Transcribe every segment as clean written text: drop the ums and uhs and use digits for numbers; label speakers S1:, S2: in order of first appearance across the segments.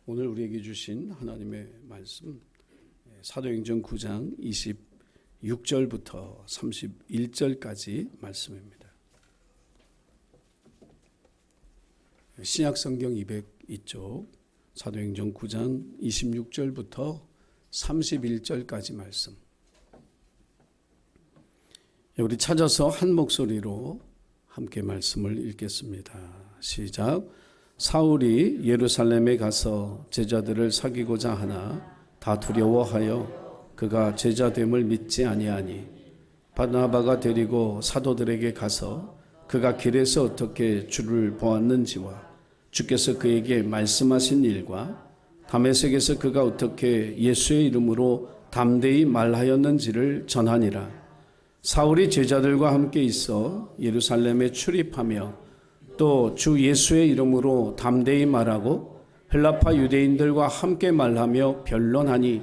S1: 오늘 우리에게 주신 하나님의 말씀 사도행전 9장 26절부터 31절까지 말씀입니다. 신약성경 202쪽 사도행전 9장 26절부터 31절까지 말씀. 우리 찾아서 한 목소리로 함께 말씀을 읽겠습니다. 시작. 사울이 예루살렘에 가서 제자들을 사귀고자 하나 다 두려워하여 그가 제자됨을 믿지 아니하니 바나바가 데리고 사도들에게 가서 그가 길에서 어떻게 주를 보았는지와 주께서 그에게 말씀하신 일과 다메섹에서 그가 어떻게 예수의 이름으로 담대히 말하였는지를 전하니라. 사울이 제자들과 함께 있어 예루살렘에 출입하며 또 주 예수의 이름으로 담대히 말하고 헬라파 유대인들과 함께 말하며 변론하니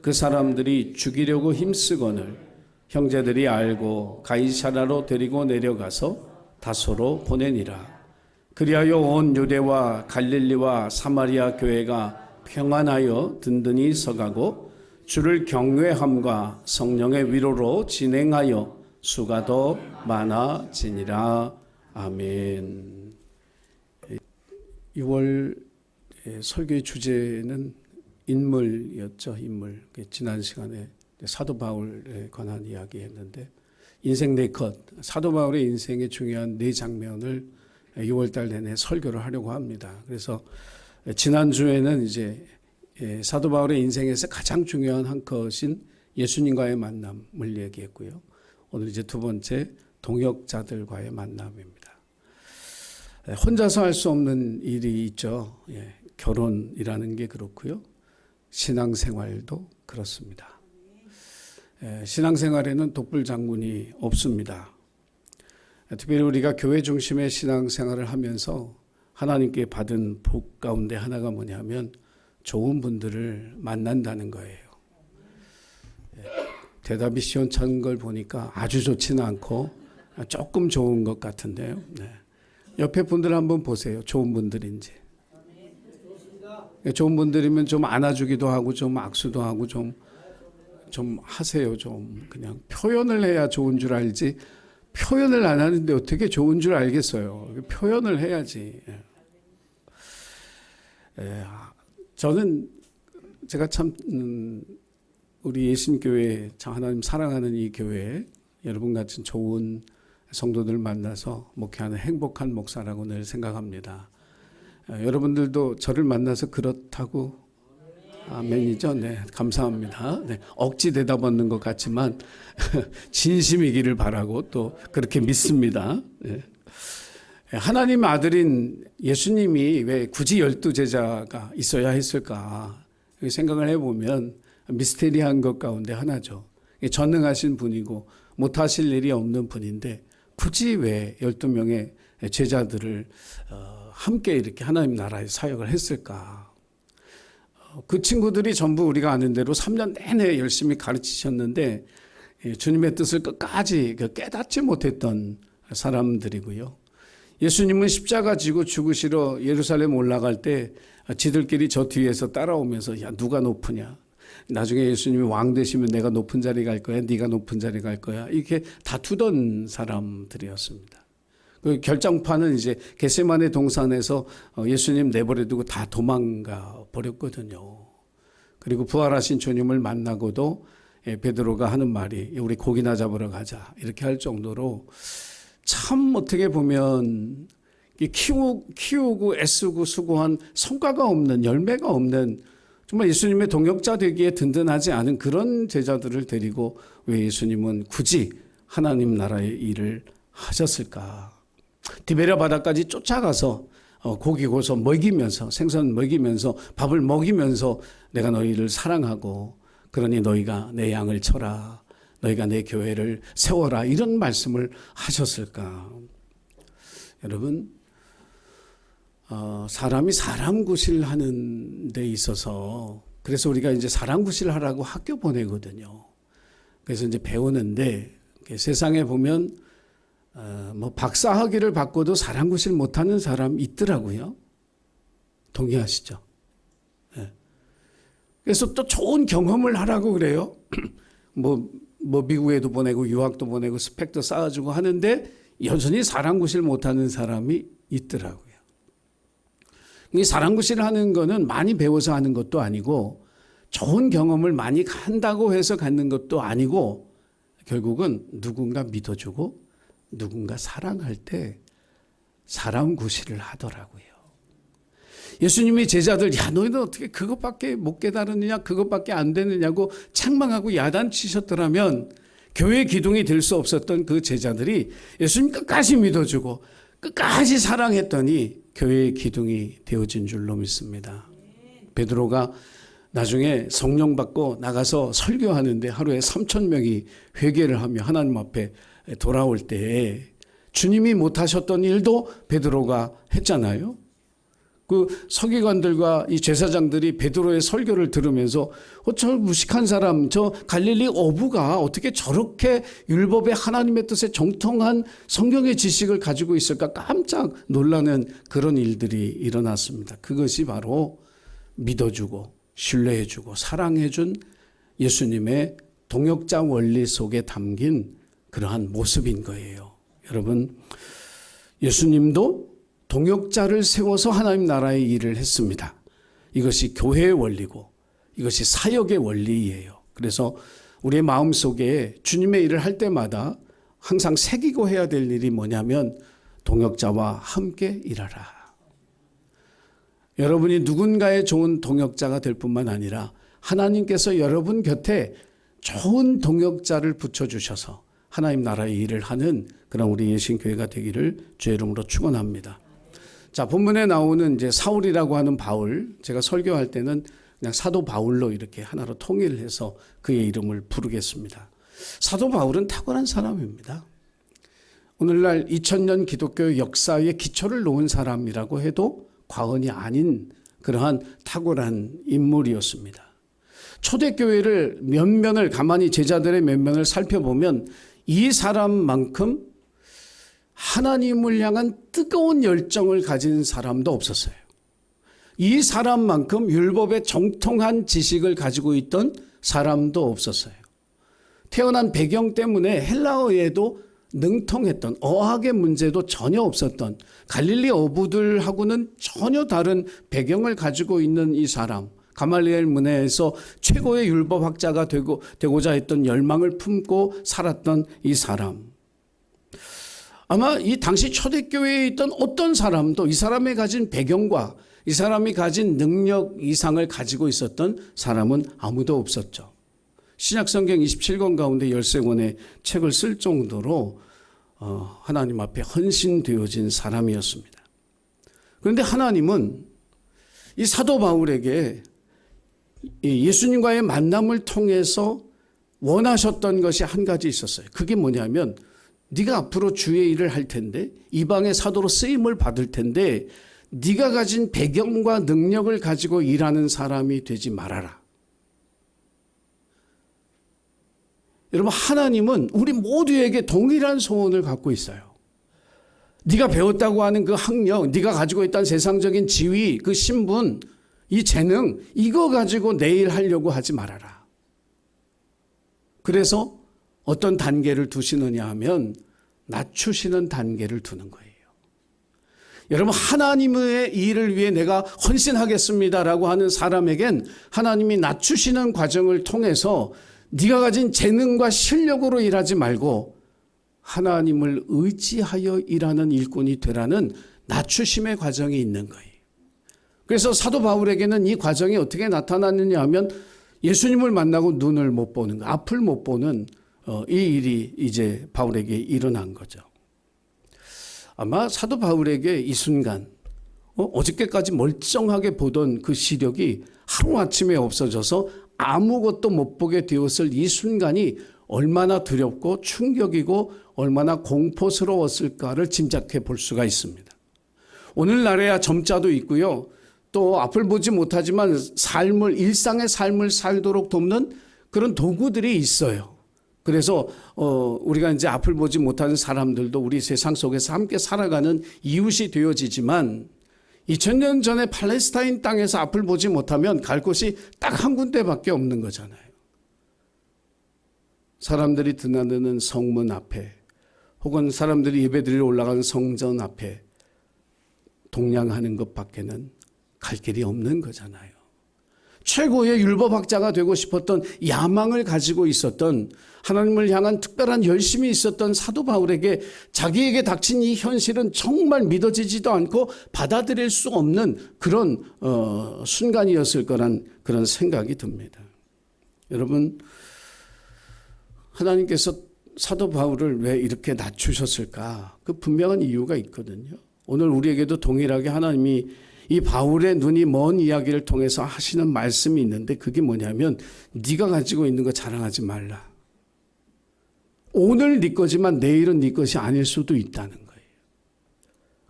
S1: 그 사람들이 죽이려고 힘쓰거늘 형제들이 알고 가이사라로 데리고 내려가서 다소로 보내니라. 그리하여 온 유대와 갈릴리와 사마리아 교회가 평안하여 든든히 서가고 주를 경외함과 성령의 위로로 진행하여 수가 더 많아지니라. 아멘. 6월 설교의 주제는 인물이었죠. 인물. 지난 시간에 사도 바울에 관한 이야기했는데 인생 4컷, 사도 바울의 인생의 중요한 4장면을 6월달 내내 설교를 하려고 합니다. 그래서 지난주에는 이제 사도 바울의 인생에서 가장 중요한 한 컷인 예수님과의 만남을 얘기했고요. 오늘 이제 두 번째 동역자들과의 만남입니다. 혼자서 할 수 없는 일이 있죠. 결혼이라는 게 그렇고요. 신앙생활도 그렇습니다. 신앙생활에는 독불장군이 없습니다. 특별히 우리가 교회 중심의 신앙생활을 하면서 하나님께 받은 복 가운데 하나가 뭐냐면 좋은 분들을 만난다는 거예요. 대답이 시원찮은 걸 보니까 아주 좋지는 않고 조금 좋은 것 같은데요. 옆에 분들 한번 보세요. 좋은 분들인지. 좋은 분들이면 좀 안아주기도 하고 좀 악수도 하고 좀 하세요. 좀 그냥 표현을 해야 좋은 줄 알지. 표현을 안 하는데 어떻게 좋은 줄 알겠어요. 표현을 해야지. 저는 제가 참 우리 예신교회, 하나님 사랑하는 이 교회 여러분 같은 좋은 성도들 만나서 목회하는 행복한 목사라고 늘 생각합니다. 여러분들도 저를 만나서 그렇다고 아멘이죠. 네, 감사합니다. 네, 억지 대답 얻는 것 같지만 진심이기를 바라고 또 그렇게 믿습니다. 네. 하나님의 아들인 예수님이 왜 굳이 12제자가 있어야 했을까 생각을 해보면 미스테리한 것 가운데 하나죠. 전능하신 분이고 못하실 일이 없는 분인데 굳이 왜 12명의 제자들을 함께 이렇게 하나님 나라의 사역을 했을까? 그 친구들이 전부 우리가 아는 대로 3년 내내 열심히 가르치셨는데 주님의 뜻을 끝까지 깨닫지 못했던 사람들이고요. 예수님은 십자가 지고 죽으시러 예루살렘 올라갈 때 지들끼리 저 뒤에서 따라오면서 야 누가 높으냐? 나중에 예수님이 왕 되시면 내가 높은 자리 갈 거야, 네가 높은 자리 갈 거야. 이렇게 다투던 사람들이었습니다. 그 결정판은 이제 겟세마네 동산에서 예수님 내버려두고 다 도망가 버렸거든요. 그리고 부활하신 주님을 만나고도 베드로가 하는 말이 우리 고기나 잡으러 가자 이렇게 할 정도로 참 어떻게 보면 키우고 애쓰고 수고한 성과가 없는 열매가 없는 정말 예수님의 동역자 되기에 든든하지 않은 그런 제자들을 데리고 왜 예수님은 굳이 하나님 나라의 일을 하셨을까? 디베랴 바다까지 쫓아가서 고기 고서 먹이면서 생선 먹이면서 밥을 먹이면서 내가 너희를 사랑하고 그러니 너희가 내 양을 쳐라. 너희가 내 교회를 세워라. 이런 말씀을 하셨을까? 여러분 사람이 사람 구실하는 데 있어서 그래서 우리가 이제 사람 구실하라고 학교 보내거든요. 그래서 이제 배우는데 세상에 보면 뭐 박사학위를 받고도 사람 구실 못하는 사람 있더라고요. 동의하시죠? 그래서 또 좋은 경험을 하라고 그래요. 뭐 미국에도 보내고 유학도 보내고 스펙도 쌓아주고 하는데 여전히 사랑구실 못하는 사람이 있더라고요. 이 사랑구실 하는 거는 많이 배워서 하는 것도 아니고 좋은 경험을 많이 한다고 해서 갖는 것도 아니고 결국은 누군가 믿어주고 누군가 사랑할 때 사랑구실을 하더라고요. 예수님이 제자들, 야, 너희는 어떻게 그것밖에 못 깨달았느냐, 그것밖에 안 되느냐고 책망하고 야단치셨더라면 교회 기둥이 될 수 없었던 그 제자들이 예수님 끝까지 믿어주고 끝까지 사랑했더니 교회의 기둥이 되어진 줄로 믿습니다. 베드로가 나중에 성령 받고 나가서 설교하는데 하루에 3,000명이 회개를 하며 하나님 앞에 돌아올 때 주님이 못하셨던 일도 베드로가 했잖아요. 그 서기관들과 이 제사장들이 베드로의 설교를 들으면서 저 무식한 사람, 저 갈릴리 어부가 어떻게 저렇게 율법의 하나님의 뜻에 정통한 성경의 지식을 가지고 있을까 깜짝 놀라는 그런 일들이 일어났습니다. 그것이 바로 믿어주고 신뢰해주고 사랑해준 예수님의 동역자 원리 속에 담긴 그러한 모습인 거예요. 여러분, 예수님도 동역자를 세워서 하나님 나라의 일을 했습니다. 이것이 교회의 원리고 이것이 사역의 원리예요. 그래서 우리의 마음속에 주님의 일을 할 때마다 항상 새기고 해야 될 일이 뭐냐면 동역자와 함께 일하라. 여러분이 누군가의 좋은 동역자가 될 뿐만 아니라 하나님께서 여러분 곁에 좋은 동역자를 붙여주셔서 하나님 나라의 일을 하는 그런 우리 예신교회가 되기를 주의 이름으로 축원합니다. 자, 본문에 나오는 이제 사울이라고 하는 바울, 제가 설교할 때는 그냥 사도 바울로 이렇게 하나로 통일해서 그의 이름을 부르겠습니다. 사도 바울은 탁월한 사람입니다. 오늘날 2000년 기독교 역사의 기초를 놓은 사람이라고 해도 과언이 아닌 그러한 탁월한 인물이었습니다. 초대교회를 면면을 가만히 제자들의 면면을 살펴보면 이 사람만큼 하나님을 향한 뜨거운 열정을 가진 사람도 없었어요. 이 사람만큼 율법의 정통한 지식을 가지고 있던 사람도 없었어요. 태어난 배경 때문에 헬라어에도 능통했던 어학의 문제도 전혀 없었던 갈릴리 어부들하고는 전혀 다른 배경을 가지고 있는 이 사람, 가말리엘 문화에서 최고의 율법학자가 되고자 했던 열망을 품고 살았던 이 사람. 아마 이 당시 초대교회에 있던 어떤 사람도 이 사람이 가진 배경과 이 사람이 가진 능력 이상을 가지고 있었던 사람은 아무도 없었죠. 신약성경 27권 가운데 13권의 책을 쓸 정도로 하나님 앞에 헌신되어진 사람이었습니다. 그런데 하나님은 이 사도 바울에게 예수님과의 만남을 통해서 원하셨던 것이 한 가지 있었어요. 그게 뭐냐면 네가 앞으로 주의 일을 할 텐데 이방의 사도로 쓰임을 받을 텐데 네가 가진 배경과 능력을 가지고 일하는 사람이 되지 말아라. 여러분, 하나님은 우리 모두에게 동일한 소원을 갖고 있어요. 네가 배웠다고 하는 그 학력, 네가 가지고 있다는 세상적인 지위, 그 신분, 이 재능, 이거 가지고 내 일 하려고 하지 말아라. 그래서 어떤 단계를 두시느냐 하면 낮추시는 단계를 두는 거예요. 여러분, 하나님의 일을 위해 내가 헌신하겠습니다라고 하는 사람에겐 하나님이 낮추시는 과정을 통해서 네가 가진 재능과 실력으로 일하지 말고 하나님을 의지하여 일하는 일꾼이 되라는 낮추심의 과정이 있는 거예요. 그래서 사도 바울에게는 이 과정이 어떻게 나타났느냐 하면 예수님을 만나고 눈을 못 보는 거, 앞을 못 보는 이 일이 이제 바울에게 일어난 거죠. 아마 사도 바울에게 이 순간 어저께까지 멀쩡하게 보던 그 시력이 하루아침에 없어져서 아무것도 못 보게 되었을 이 순간이 얼마나 두렵고 충격이고 얼마나 공포스러웠을까를 짐작해 볼 수가 있습니다. 오늘날에야 점자도 있고요. 또 앞을 보지 못하지만 일상의 삶을 살도록 돕는 그런 도구들이 있어요. 그래서 우리가 이제 앞을 보지 못하는 사람들도 우리 세상 속에서 함께 살아가는 이웃이 되어지지만 2000년 전에 팔레스타인 땅에서 앞을 보지 못하면 갈 곳이 딱 한 군데밖에 없는 거잖아요. 사람들이 드나드는 성문 앞에 혹은 사람들이 예배드리러 올라가는 성전 앞에 동냥하는 것밖에는 갈 길이 없는 거잖아요. 최고의 율법학자가 되고 싶었던 야망을 가지고 있었던, 하나님을 향한 특별한 열심이 있었던 사도 바울에게 자기에게 닥친 이 현실은 정말 믿어지지도 않고 받아들일 수 없는 그런 순간이었을 거란 그런 생각이 듭니다. 여러분, 하나님께서 사도 바울을 왜 이렇게 낮추셨을까? 그 분명한 이유가 있거든요. 오늘 우리에게도 동일하게 하나님이 이 바울의 눈이 먼 이야기를 통해서 하시는 말씀이 있는데, 그게 뭐냐면 네가 가지고 있는 거 자랑하지 말라. 오늘 네 거지만 내일은 네 것이 아닐 수도 있다는 거예요.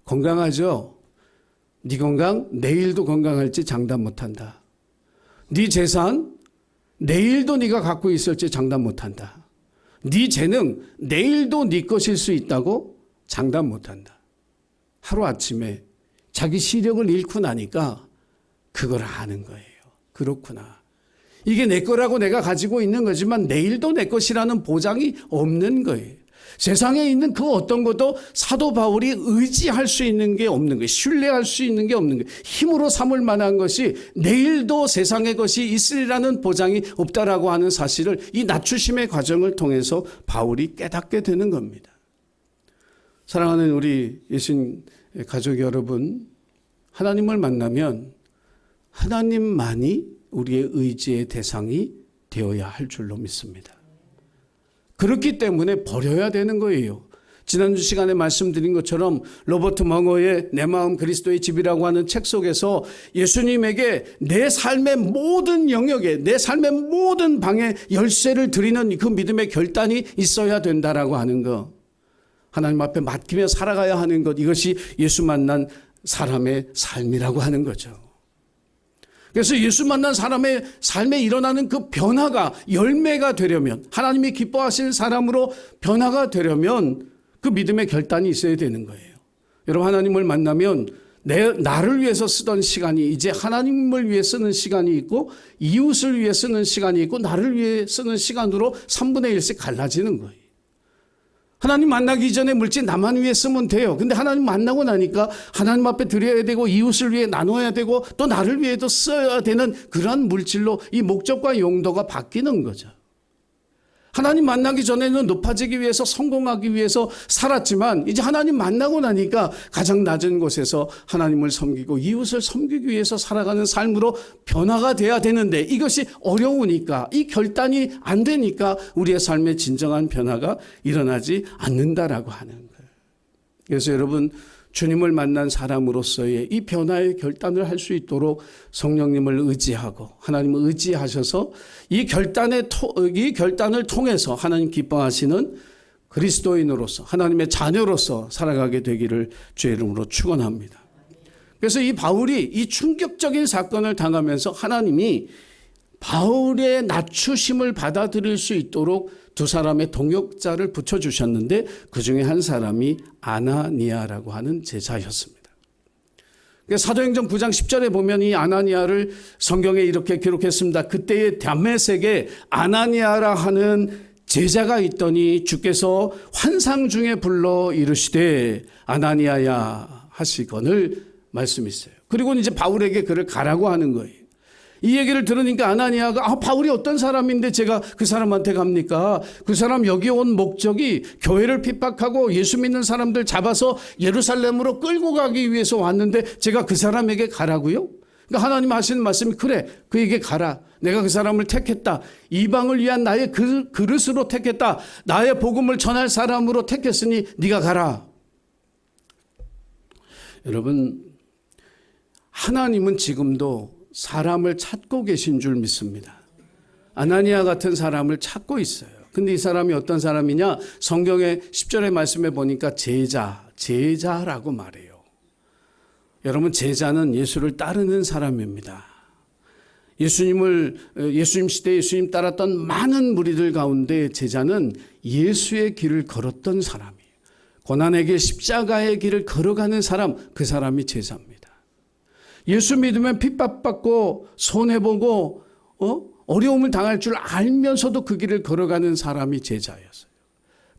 S1: 건강하죠? 네 건강 내일도 건강할지 장담 못한다. 네 재산 내일도 네가 갖고 있을지 장담 못한다. 네 재능 내일도 네 것일 수 있다고 장담 못한다. 하루아침에 자기 시력을 잃고 나니까 그걸 아는 거예요. 그렇구나. 이게 내 거라고 내가 가지고 있는 거지만 내일도 내 것이라는 보장이 없는 거예요. 세상에 있는 그 어떤 것도 사도 바울이 의지할 수 있는 게 없는 거예요. 신뢰할 수 있는 게 없는 거예요. 힘으로 삼을 만한 것이 내일도 세상의 것이 있으리라는 보장이 없다라고 하는 사실을 이 낮추심의 과정을 통해서 바울이 깨닫게 되는 겁니다. 사랑하는 우리 예수님 가족 여러분, 하나님을 만나면 하나님만이 우리의 의지의 대상이 되어야 할 줄로 믿습니다. 그렇기 때문에 버려야 되는 거예요. 지난주 시간에 말씀드린 것처럼 로버트 멍어의 내 마음 그리스도의 집이라고 하는 책 속에서 예수님에게 내 삶의 모든 영역에, 내 삶의 모든 방에 열쇠를 드리는 그 믿음의 결단이 있어야 된다라고 하는 거, 하나님 앞에 맡기며 살아가야 하는 것, 이것이 예수 만난 사람의 삶이라고 하는 거죠. 그래서 예수 만난 사람의 삶에 일어나는 그 변화가 열매가 되려면, 하나님이 기뻐하시는 사람으로 변화가 되려면 그 믿음의 결단이 있어야 되는 거예요. 여러분, 하나님을 만나면 나를 위해서 쓰던 시간이 이제 하나님을 위해 쓰는 시간이 있고, 이웃을 위해 쓰는 시간이 있고, 나를 위해 쓰는 시간으로 3분의 1씩 갈라지는 거예요. 하나님 만나기 전에 물질 나만 위해 쓰면 돼요. 근데 하나님 만나고 나니까 하나님 앞에 드려야 되고, 이웃을 위해 나눠야 되고, 또 나를 위해도 써야 되는 그런 물질로 이 목적과 용도가 바뀌는 거죠. 하나님 만나기 전에는 높아지기 위해서, 성공하기 위해서 살았지만, 이제 하나님 만나고 나니까 가장 낮은 곳에서 하나님을 섬기고 이웃을 섬기기 위해서 살아가는 삶으로 변화가 돼야 되는데, 이것이 어려우니까, 이 결단이 안 되니까 우리의 삶에 진정한 변화가 일어나지 않는다라고 하는 거예요. 그래서 여러분, 주님을 만난 사람으로서의 이 변화의 결단을 할 수 있도록 성령님을 의지하고 하나님을 의지하셔서 이 결단을 통해서 하나님 기뻐하시는 그리스도인으로서, 하나님의 자녀로서 살아가게 되기를 주의 이름으로 축원합니다. 그래서 이 바울이 이 충격적인 사건을 당하면서 하나님이 바울의 낮추심을 받아들일 수 있도록 두 사람의 동역자를 붙여주셨는데, 그 중에 한 사람이 아나니아라고 하는 제자였습니다. 사도행전 9장 10절에 보면 이 아나니아를 성경에 이렇게 기록했습니다. 그때의 다메섹에 아나니아라 하는 제자가 있더니 주께서 환상 중에 불러 이르시되 아나니아야 하시거늘 말씀이세요. 그리고 이제 바울에게 그를 가라고 하는 거예요. 이 얘기를 들으니까 아나니아가 바울이 어떤 사람인데 제가 그 사람한테 갑니까? 그 사람 여기 온 목적이 교회를 핍박하고 예수 믿는 사람들 잡아서 예루살렘으로 끌고 가기 위해서 왔는데 제가 그 사람에게 가라고요? 그러니까 하나님 하시는 말씀이, 그래, 그에게 가라. 내가 그 사람을 택했다. 이방을 위한 나의 그릇으로 택했다. 나의 복음을 전할 사람으로 택했으니 네가 가라. 여러분, 하나님은 지금도 사람을 찾고 계신 줄 믿습니다. 아나니아 같은 사람을 찾고 있어요. 근데 이 사람이 어떤 사람이냐? 성경의 10절의 말씀에 보니까 제자라고 말해요. 여러분, 제자는 예수를 따르는 사람입니다. 예수님 시대에 예수님 따랐던 많은 무리들 가운데 제자는 예수의 길을 걸었던 사람이에요. 고난의 길, 십자가의 길을 걸어가는 사람, 그 사람이 제자입니다. 예수 믿으면 핍박받고 손해보고 어려움을 당할 줄 알면서도 그 길을 걸어가는 사람이 제자였어요.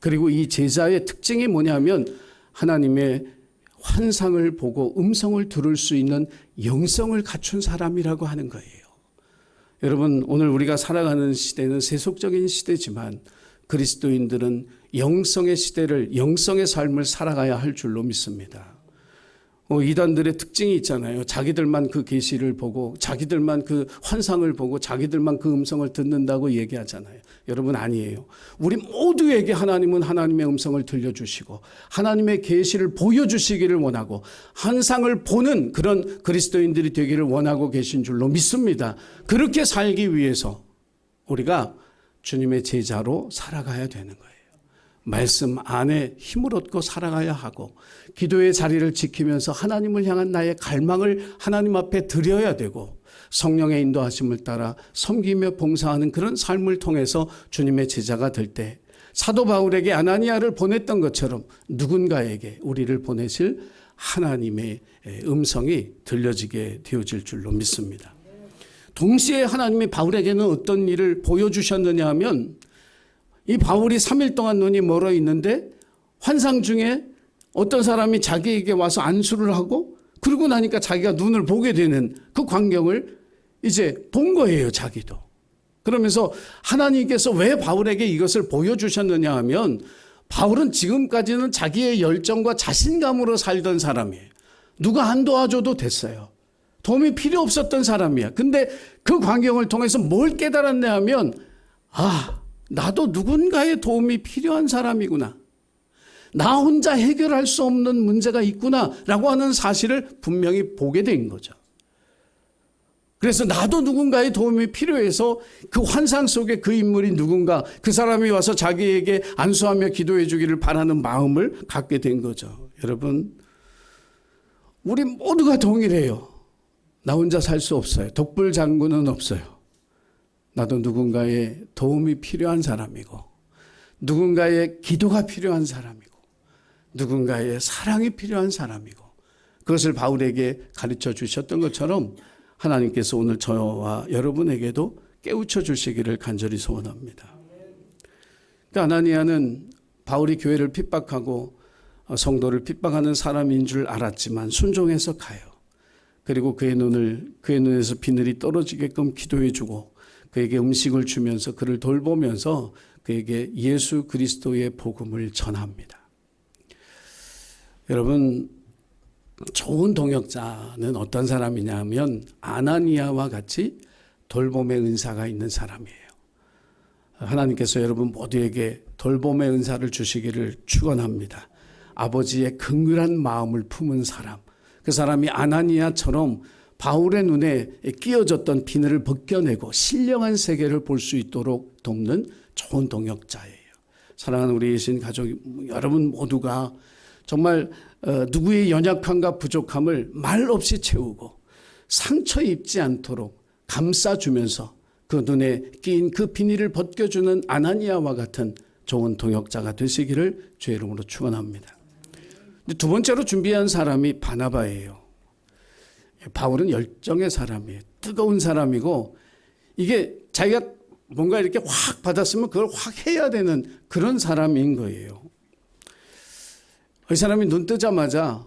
S1: 그리고 이 제자의 특징이 뭐냐면 하나님의 환상을 보고 음성을 들을 수 있는 영성을 갖춘 사람이라고 하는 거예요. 여러분, 오늘 우리가 살아가는 시대는 세속적인 시대지만 그리스도인들은 영성의 시대를, 영성의 삶을 살아가야 할 줄로 믿습니다. 이단들의 특징이 있잖아요. 자기들만 그 계시를 보고 자기들만 그 환상을 보고 자기들만 그 음성을 듣는다고 얘기하잖아요. 여러분, 아니에요. 우리 모두에게 하나님은 하나님의 음성을 들려주시고 하나님의 계시를 보여주시기를 원하고 환상을 보는 그런 그리스도인들이 되기를 원하고 계신 줄로 믿습니다. 그렇게 살기 위해서 우리가 주님의 제자로 살아가야 되는 거예요. 말씀 안에 힘을 얻고 살아가야 하고 기도의 자리를 지키면서 하나님을 향한 나의 갈망을 하나님 앞에 드려야 되고 성령의 인도하심을 따라 섬기며 봉사하는 그런 삶을 통해서 주님의 제자가 될 때 사도 바울에게 아나니아를 보냈던 것처럼 누군가에게 우리를 보내실 하나님의 음성이 들려지게 되어질 줄로 믿습니다. 동시에 하나님이 바울에게는 어떤 일을 보여주셨느냐 하면 이 바울이 3일 동안 눈이 멀어 있는데 환상 중에 어떤 사람이 자기에게 와서 안수를 하고 그러고 나니까 자기가 눈을 보게 되는 그 광경을 이제 본 거예요, 자기도. 그러면서 하나님께서 왜 바울에게 이것을 보여주셨느냐 하면 바울은 지금까지는 자기의 열정과 자신감으로 살던 사람이에요. 누가 안 도와줘도 됐어요. 도움이 필요 없었던 사람이야. 근데 그 광경을 통해서 뭘 깨달았냐 하면 나도 누군가의 도움이 필요한 사람이구나. 나 혼자 해결할 수 없는 문제가 있구나 라고 하는 사실을 분명히 보게 된 거죠. 그래서 나도 누군가의 도움이 필요해서 그 환상 속에 그 인물이 누군가, 그 사람이 와서 자기에게 안수하며 기도해 주기를 바라는 마음을 갖게 된 거죠. 여러분, 우리 모두가 동일해요. 나 혼자 살 수 없어요. 독불장군은 없어요. 나도 누군가의 도움이 필요한 사람이고 누군가의 기도가 필요한 사람이고 누군가의 사랑이 필요한 사람이고 그것을 바울에게 가르쳐 주셨던 것처럼 하나님께서 오늘 저와 여러분에게도 깨우쳐 주시기를 간절히 소원합니다. 그러니까 아나니아는 바울이 교회를 핍박하고 성도를 핍박하는 사람인 줄 알았지만 순종해서 가요. 그리고 그의 눈에서 비늘이 떨어지게끔 기도해 주고 그에게 음식을 주면서 그를 돌보면서 그에게 예수 그리스도의 복음을 전합니다. 여러분, 좋은 동역자는 어떤 사람이냐면 아나니아와 같이 돌봄의 은사가 있는 사람이에요. 하나님께서 여러분 모두에게 돌봄의 은사를 주시기를 축원합니다. 아버지의 긍휼한 마음을 품은 사람, 그 사람이 아나니아처럼 바울의 눈에 끼어졌던 비늘을 벗겨내고 신령한 세계를 볼 수 있도록 돕는 좋은 동역자예요. 사랑하는 우리 예신 가족 여러분 모두가 정말 누구의 연약함과 부족함을 말 없이 채우고 상처 입지 않도록 감싸주면서 그 눈에 끼인 그 비닐을 벗겨주는 아나니아와 같은 좋은 동역자가 되시기를 주의 이름으로 축원합니다. 두 번째로 준비한 사람이 바나바예요. 바울은 열정의 사람이에요. 뜨거운 사람이고 이게 자기가 뭔가 이렇게 확 받았으면 그걸 확 해야 되는 그런 사람인 거예요. 이 사람이 눈 뜨자마자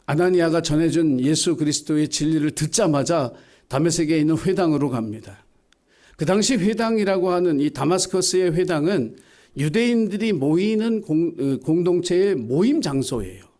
S1: 아나니아가 전해준 예수 그리스도의 진리를 듣자마자 다메섹에 있는 회당으로 갑니다. 그 당시 회당이라고 하는 이 다마스커스의 회당은 유대인들이 모이는 공동체의 모임 장소예요.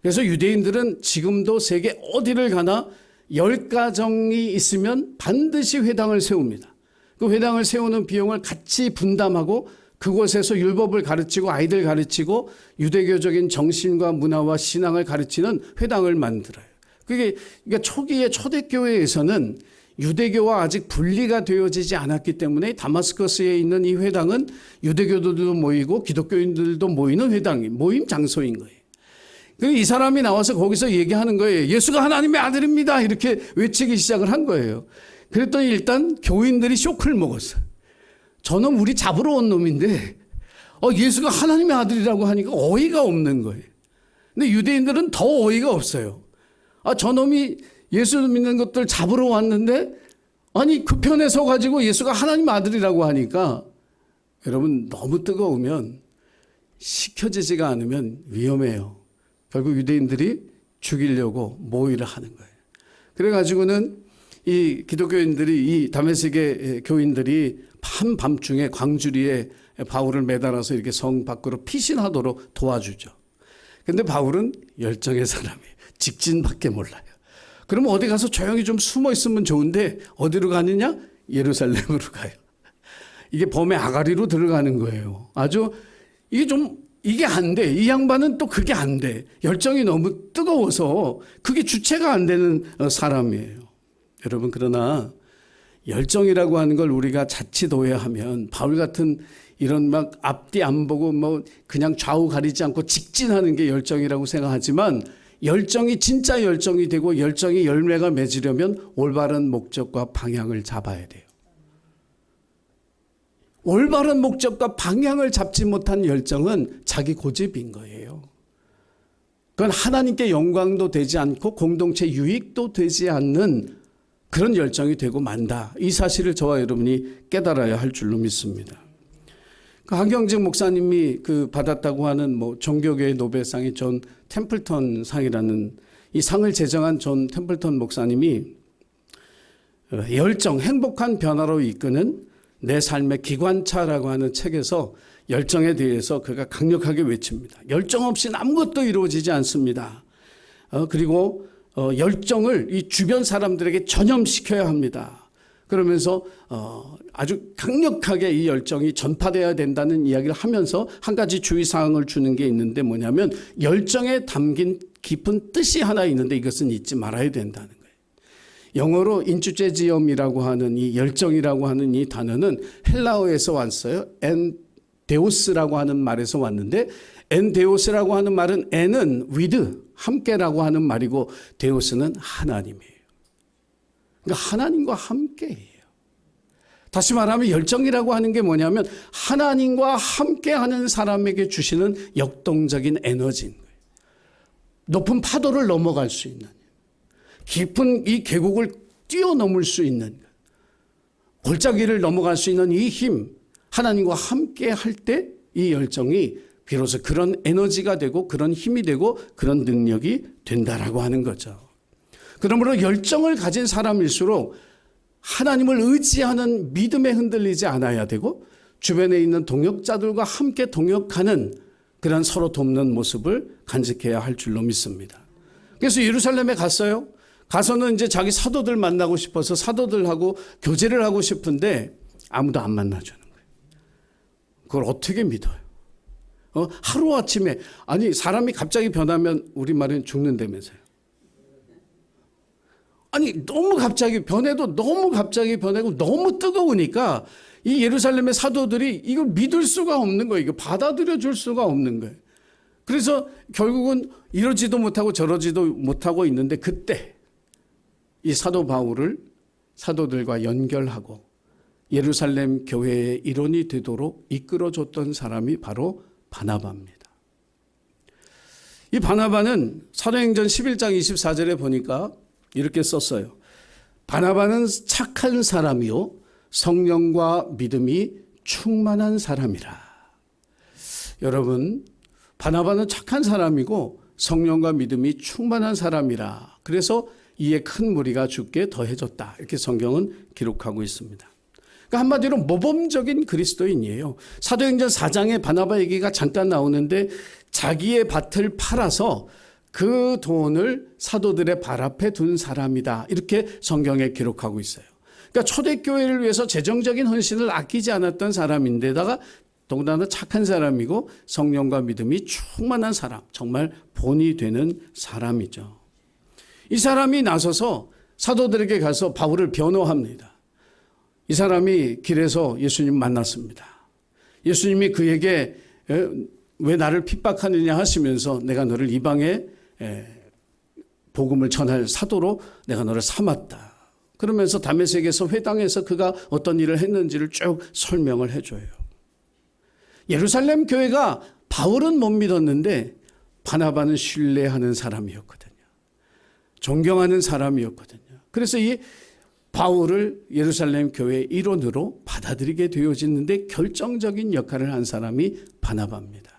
S1: 그래서 유대인들은 지금도 세계 어디를 가나 10가정이 있으면 반드시 회당을 세웁니다. 그 회당을 세우는 비용을 같이 분담하고 그곳에서 율법을 가르치고 아이들 가르치고 유대교적인 정신과 문화와 신앙을 가르치는 회당을 만들어요. 그러니까 초기의 초대교회에서는 유대교와 아직 분리가 되어지지 않았기 때문에 다마스커스에 있는 이 회당은 유대교도들도 모이고 기독교인들도 모이는 회당이 모임 장소인 거예요. 이 사람이 나와서 거기서 얘기하는 거예요. 예수가 하나님의 아들입니다. 이렇게 외치기 시작을 한 거예요. 그랬더니 일단 교인들이 쇼크를 먹었어요. 저놈 우리 잡으러 온 놈인데 예수가 하나님의 아들이라고 하니까 어이가 없는 거예요. 근데 유대인들은 더 어이가 없어요. 저놈이 예수 믿는 것들 잡으러 왔는데 아니 그 편에 서 가지고 예수가 하나님 아들이라고 하니까 여러분 너무 뜨거우면 식혀지지가 않으면 위험해요. 결국 유대인들이 죽이려고 모의를 하는 거예요. 그래가지고는 이 기독교인들이 이 다메섹의 교인들이 한밤중에 광주리에 바울을 매달아서 이렇게 성 밖으로 피신하도록 도와주죠. 근데 바울은 열정의 사람이에요. 직진밖에 몰라요. 그러면 어디 가서 조용히 좀 숨어 있으면 좋은데 어디로 가느냐? 예루살렘으로 가요. 이게 범의 아가리로 들어가는 거예요. 아주 이게 안 돼. 이 양반은 또 그게 안 돼. 열정이 너무 뜨거워서 그게 주체가 안 되는 사람이에요. 여러분, 그러나 열정이라고 하는 걸 우리가 자칫 오해하면 바울 같은 이런 막 앞뒤 안 보고 뭐 그냥 좌우 가리지 않고 직진하는 게 열정이라고 생각하지만 열정이 진짜 열정이 되고 열정이 열매가 맺으려면 올바른 목적과 방향을 잡아야 돼요. 올바른 목적과 방향을 잡지 못한 열정은 자기 고집인 거예요. 그건 하나님께 영광도 되지 않고 공동체 유익도 되지 않는 그런 열정이 되고 만다. 이 사실을 저와 여러분이 깨달아야 할 줄로 믿습니다. 그 한경직 목사님이 받았다고 하는 종교계의 노벨상이 존 템플턴 상이라는 이 상을 제정한 존 템플턴 목사님이 열정, 행복한 변화로 이끄는 내 삶의 기관차라고 하는 책에서 열정에 대해서 그가 강력하게 외칩니다. 열정 없이는 아무것도 이루어지지 않습니다. 그리고 열정을 이 주변 사람들에게 전염시켜야 합니다. 그러면서 아주 강력하게 이 열정이 전파되어야 된다는 이야기를 하면서 한 가지 주의사항을 주는 게 있는데 뭐냐면 열정에 담긴 깊은 뜻이 하나 있는데 이것은 잊지 말아야 된다는 거예요. 영어로 인투제지엄이라고 하는 이 열정이라고 하는 이 단어는 헬라어에서 왔어요. 엔데오스라고 하는 말에서 왔는데 엔데오스라고 하는 말은 엔은 with, 함께라고 하는 말이고 데오스는 하나님이에요. 그러니까 하나님과 함께예요. 다시 말하면 열정이라고 하는 게 뭐냐면 하나님과 함께하는 사람에게 주시는 역동적인 에너지인 거예요. 높은 파도를 넘어갈 수 있는, 깊은 이 계곡을 뛰어넘을 수 있는, 골짜기를 넘어갈 수 있는 이 힘, 하나님과 함께 할 때 이 열정이 비로소 그런 에너지가 되고 그런 힘이 되고 그런 능력이 된다라고 하는 거죠. 그러므로 열정을 가진 사람일수록 하나님을 의지하는 믿음에 흔들리지 않아야 되고 주변에 있는 동역자들과 함께 동역하는 그런 서로 돕는 모습을 간직해야 할 줄로 믿습니다. 그래서 예루살렘에 갔어요. 가서는 이제 자기 사도들 만나고 싶어서 사도들하고 교제를 하고 싶은데 아무도 안 만나주는 거예요. 그걸 어떻게 믿어요? 하루아침에, 아니 사람이 갑자기 변하면 우리말은 죽는다면서요. 아니 너무 갑자기 변해도 너무 갑자기 변하고 너무 뜨거우니까 이 예루살렘의 사도들이 이걸 믿을 수가 없는 거예요. 이거 받아들여 줄 수가 없는 거예요. 그래서 결국은 이러지도 못하고 저러지도 못하고 있는데 그때 이 사도 바울을 사도들과 연결하고 예루살렘 교회의 일원이 되도록 이끌어줬던 사람이 바로 바나바입니다. 이 바나바는 사도행전 11장 24절에 보니까 이렇게 썼어요. 바나바는 착한 사람이요 성령과 믿음이 충만한 사람이라. 여러분, 바나바는 착한 사람이고 성령과 믿음이 충만한 사람이라. 그래서 이에 큰 무리가 죽게 더해졌다. 이렇게 성경은 기록하고 있습니다. 그러니까 한마디로 모범적인 그리스도인이에요. 사도행전 4장에 바나바 얘기가 잠깐 나오는데 자기의 밭을 팔아서 그 돈을 사도들의 발 앞에 둔 사람이다. 이렇게 성경에 기록하고 있어요. 그러니까 초대교회를 위해서 재정적인 헌신을 아끼지 않았던 사람인데다가 더군다나 착한 사람이고 성령과 믿음이 충만한 사람, 정말 본이 되는 사람이죠. 이 사람이 나서서 사도들에게 가서 바울을 변호합니다. 이 사람이 길에서 예수님 만났습니다. 예수님이 그에게 왜 나를 핍박하느냐 하시면서 내가 너를 이방에 복음을 전할 사도로 내가 너를 삼았다. 그러면서 다메섹에서 회당에서 그가 어떤 일을 했는지를 쭉 설명을 해줘요. 예루살렘 교회가 바울은 못 믿었는데 바나바는 신뢰하는 사람이었거든요. 존경하는 사람이었거든요. 그래서 이 바울을 예루살렘 교회의 일원으로 받아들이게 되어지는데 결정적인 역할을 한 사람이 바나바입니다.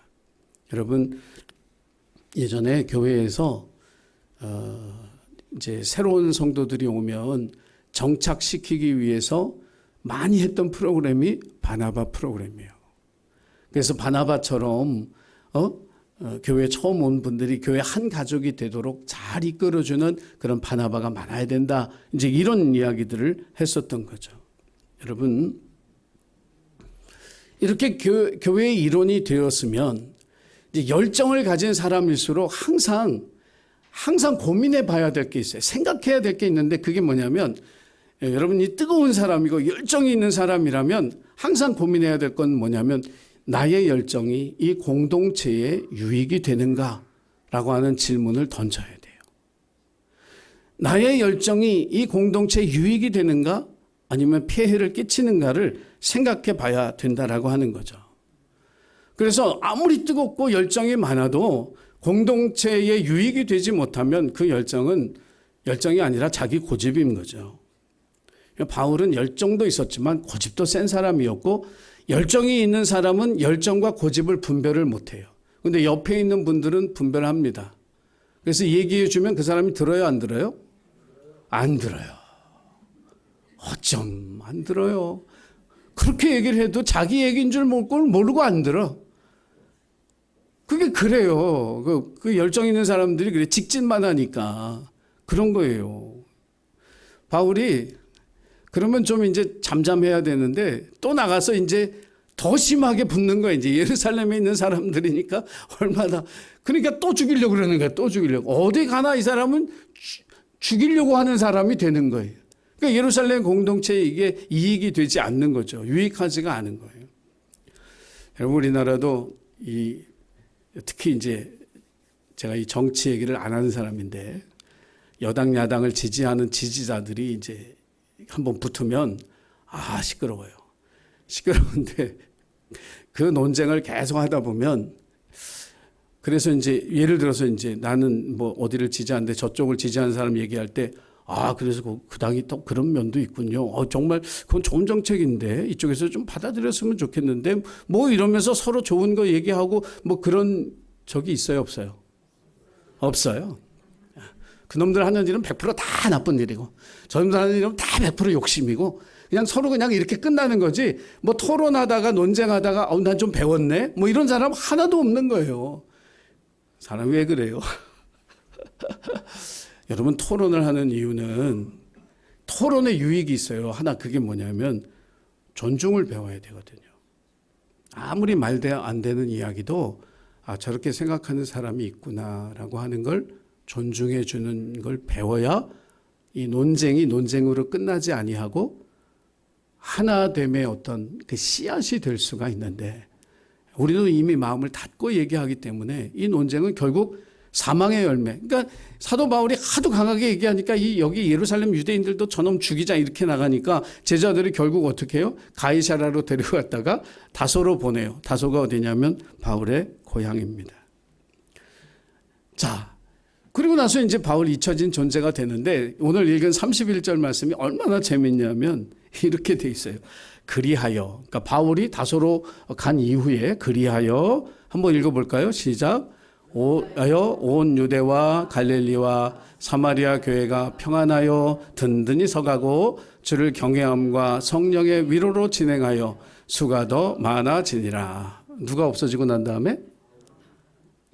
S1: 여러분, 예전에 교회에서 이제 새로운 성도들이 오면 정착시키기 위해서 많이 했던 프로그램이 바나바 프로그램이에요. 그래서 바나바처럼 교회 처음 온 분들이 교회 한 가족이 되도록 잘 이끌어주는 그런 바나바가 많아야 된다. 이제 이런 이야기들을 했었던 거죠. 여러분, 이렇게 교회의 일원이 되었으면 이제 열정을 가진 사람일수록 항상 고민해 봐야 될 게 있어요. 생각해야 될 게 있는데 그게 뭐냐면 여러분이 뜨거운 사람이고 열정이 있는 사람이라면 항상 고민해야 될 건 뭐냐면 나의 열정이 이 공동체에 유익이 되는가라고 하는 질문을 던져야 돼요. 나의 열정이 이 공동체에 유익이 되는가 아니면 폐해를 끼치는가를 생각해 봐야 된다라고 하는 거죠. 그래서 아무리 뜨겁고 열정이 많아도 공동체에 유익이 되지 못하면 그 열정이 아니라 자기 고집인 거죠. 바울은 열정도 있었지만 고집도 센 사람이었고 열정이 있는 사람은 열정과 고집을 분별을 못해요. 그런데 옆에 있는 분들은 분별합니다. 그래서 얘기해 주면 그 사람이 들어요, 안 들어요? 안 들어요. 어쩜 안 들어요. 그렇게 얘기를 해도 자기 얘기인 줄 모르고 안 들어. 그게 그래요. 그 열정 있는 사람들이 그래. 직진만 하니까. 그런 거예요. 바울이 그러면 좀 이제 잠잠해야 되는데 또 나가서 이제 더 심하게 붙는 거예요. 이제 예루살렘에 있는 사람들이니까 얼마나. 그러니까 또 죽이려고 그러는 거예요. 또 죽이려고. 어디 가나 이 사람은 죽이려고 하는 사람이 되는 거예요. 그러니까 예루살렘 공동체에 이게 이익이 되지 않는 거죠. 유익하지가 않은 거예요. 여러분, 우리나라도 특히 이제 제가 이 정치 얘기를 안 하는 사람인데 여당 야당을 지지하는 지지자들이 이제 한번 붙으면 시끄러워요. 시끄러운데 그 논쟁을 계속 하다 보면 그래서 이제 예를 들어서 이제 나는 뭐 어디를 지지하는데 저쪽을 지지하는 사람 얘기할 때 그래서 그 당이 또 그런 면도 있군요. 정말 그건 좋은 정책인데 이쪽에서 좀 받아들였으면 좋겠는데 뭐 이러면서 서로 좋은 거 얘기하고 뭐 그런 적이 있어요, 없어요? 없어요. 그놈들 하는 일은 100%다 나쁜 일이고 저놈들 하는 일은 다 100% 욕심이고 그냥 서로 그냥 이렇게 끝나는 거지 뭐 토론하다가 논쟁하다가 난 좀 배웠네 뭐 이런 사람 하나도 없는 거예요. 사람이 왜 그래요? 여러분, 토론을 하는 이유는 토론에 유익이 있어요. 하나 그게 뭐냐면 존중을 배워야 되거든요. 아무리 말대로 안 되는 이야기도 저렇게 생각하는 사람이 있구나라고 하는 걸 존중해 주는 걸 배워야 이 논쟁이 논쟁으로 끝나지 아니하고 하나됨의 어떤 그 씨앗이 될 수가 있는데 우리도 이미 마음을 닫고 얘기하기 때문에 이 논쟁은 결국 사망의 열매. 그러니까 사도 바울이 하도 강하게 얘기하니까 여기 예루살렘 유대인들도 저놈 죽이자 이렇게 나가니까 제자들이 결국 어떻게 해요? 가이사라로 데려갔다가 다소로 보내요. 다소가 어디냐면 바울의 고향입니다. 자, 그리고 나서 이제 바울이 잊혀진 존재가 되는데 오늘 읽은 31절 말씀이 얼마나 재밌냐면 이렇게 돼 있어요. 그리하여. 그러니까 바울이 다소로 간 이후에 그리하여 한번 읽어볼까요? 시작. 온 유대와 갈릴리와 사마리아 교회가 평안하여 든든히 서가고 주를 경외함과 성령의 위로로 진행하여 수가 더 많아지니라. 누가 없어지고 난 다음에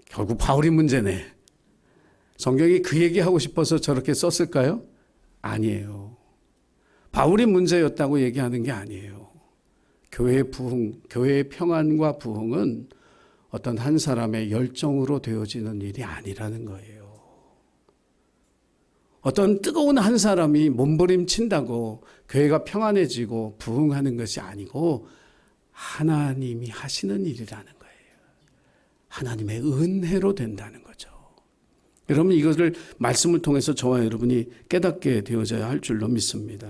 S1: 결국 바울이 문제네. 성경이 그 얘기하고 싶어서 저렇게 썼을까요? 아니에요. 바울이 문제였다고 얘기하는 게 아니에요. 교회의 부흥, 교회의 평안과 부흥은 어떤 한 사람의 열정으로 되어지는 일이 아니라는 거예요. 어떤 뜨거운 한 사람이 몸부림친다고 교회가 평안해지고 부흥하는 것이 아니고 하나님이 하시는 일이라는 거예요. 하나님의 은혜로 된다는 거죠. 여러분, 이것을 말씀을 통해서 저와 여러분이 깨닫게 되어져야 할 줄로 믿습니다.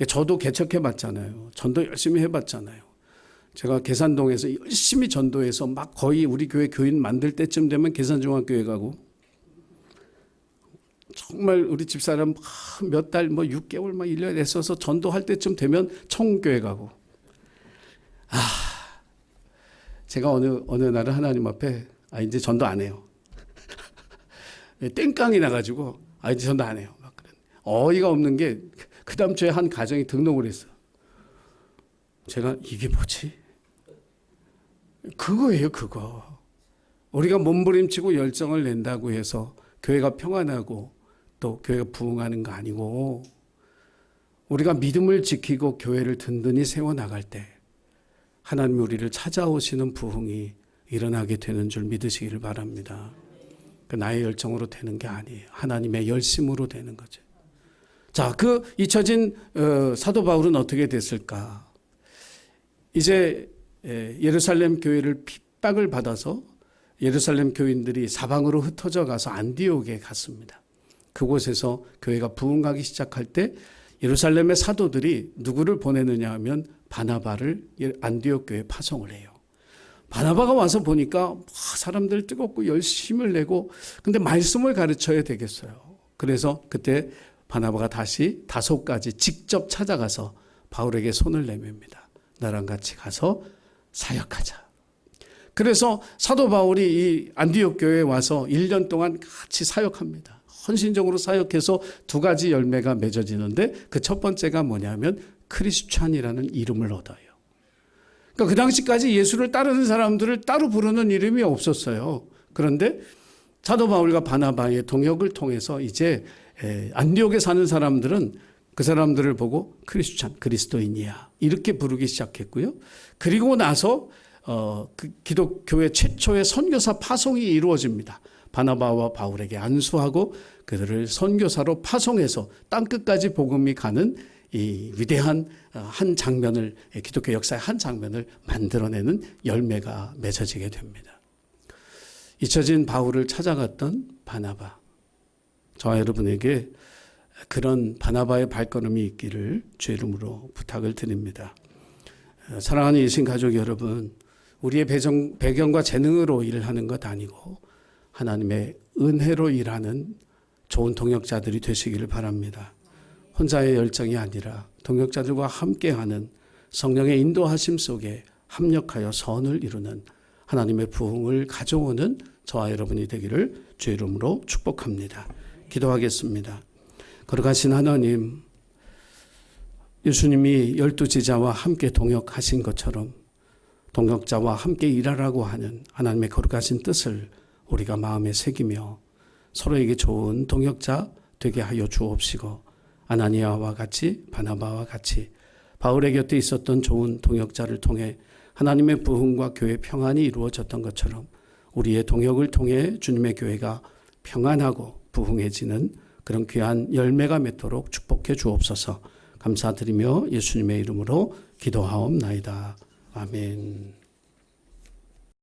S1: 저도 개척해 봤잖아요. 전도 열심히 해봤잖아요. 제가 계산동에서 열심히 전도해서 막 거의 우리 교회 교인 만들 때쯤 되면 계산중학교에 가고 정말 우리 집사람 몇 달, 6개월, 1년 애써서 전도할 때쯤 되면 청교회 가고. 제가 어느 날은 하나님 앞에 이제 전도 안 해요. 땡깡이 나가지고 이제 전도 안 해요. 막 그런 어이가 없는 게 그 다음 주에 한 가정이 등록을 했어. 제가 이게 뭐지? 그거예요, 그거. 우리가 몸부림치고 열정을 낸다고 해서 교회가 평안하고 또 교회가 부흥하는 거 아니고, 우리가 믿음을 지키고 교회를 든든히 세워나갈 때 하나님이 우리를 찾아오시는 부흥이 일어나게 되는 줄 믿으시기를 바랍니다. 나의 열정으로 되는 게 아니에요. 하나님의 열심으로 되는 거죠. 자, 그 잊혀진 사도 바울은 어떻게 됐을까? 이제 예루살렘 교회를 핍박을 받아서 예루살렘 교인들이 사방으로 흩어져 가서 안디옥에 갔습니다. 그곳에서 교회가 부흥하기 시작할 때 예루살렘의 사도들이 누구를 보내느냐 하면 바나바를 안디옥 교회에 파송을 해요. 바나바가 와서 보니까 사람들 뜨겁고 열심을 내고, 근데 말씀을 가르쳐야 되겠어요. 그래서 그때 바나바가 다시 다소까지 직접 찾아가서 바울에게 손을 내밉니다. 나랑 같이 가서 사역하자. 그래서 사도 바울이 이 안디옥 교회에 와서 1년 동안 같이 사역합니다. 헌신적으로 사역해서 2가지 열매가 맺어지는데, 그 첫 번째가 뭐냐면 크리스찬이라는 이름을 얻어요. 그러니까 그 당시까지 예수를 따르는 사람들을 따로 부르는 이름이 없었어요. 그런데 사도 바울과 바나바의 동역을 통해서 이제 안디옥에 사는 사람들은 그 사람들을 보고 크리스찬, 그리스도인이야, 이렇게 부르기 시작했고요. 그리고 나서 그 기독교회 최초의 선교사 파송이 이루어집니다. 바나바와 바울에게 안수하고 그들을 선교사로 파송해서 땅끝까지 복음이 가는 이 위대한 한 장면을, 기독교 역사의 한 장면을 만들어내는 열매가 맺어지게 됩니다. 잊혀진 바울을 찾아갔던 바나바, 저와 여러분에게 그런 바나바의 발걸음이 있기를 주의 이름으로 부탁을 드립니다. 사랑하는 예신 가족 여러분, 우리의 배경과 재능으로 일을 하는 것 아니고 하나님의 은혜로 일하는 좋은 동역자들이 되시기를 바랍니다. 혼자의 열정이 아니라 동역자들과 함께하는 성령의 인도하심 속에 합력하여 선을 이루는 하나님의 부흥을 가져오는 저와 여러분이 되기를 주의 이름으로 축복합니다. 기도하겠습니다. 거룩하신 하나님, 예수님이 12제자와 함께 동역하신 것처럼 동역자와 함께 일하라고 하는 하나님의 거룩하신 뜻을 우리가 마음에 새기며 서로에게 좋은 동역자 되게 하여 주옵시고, 아나니아와 같이, 바나바와 같이 바울의 곁에 있었던 좋은 동역자를 통해 하나님의 부흥과 교회 평안이 이루어졌던 것처럼 우리의 동역을 통해 주님의 교회가 평안하고 부흥해지는 그런 귀한 열매가 맺도록 축복해 주옵소서. 감사드리며 예수님의 이름으로 기도하옵나이다. 아멘.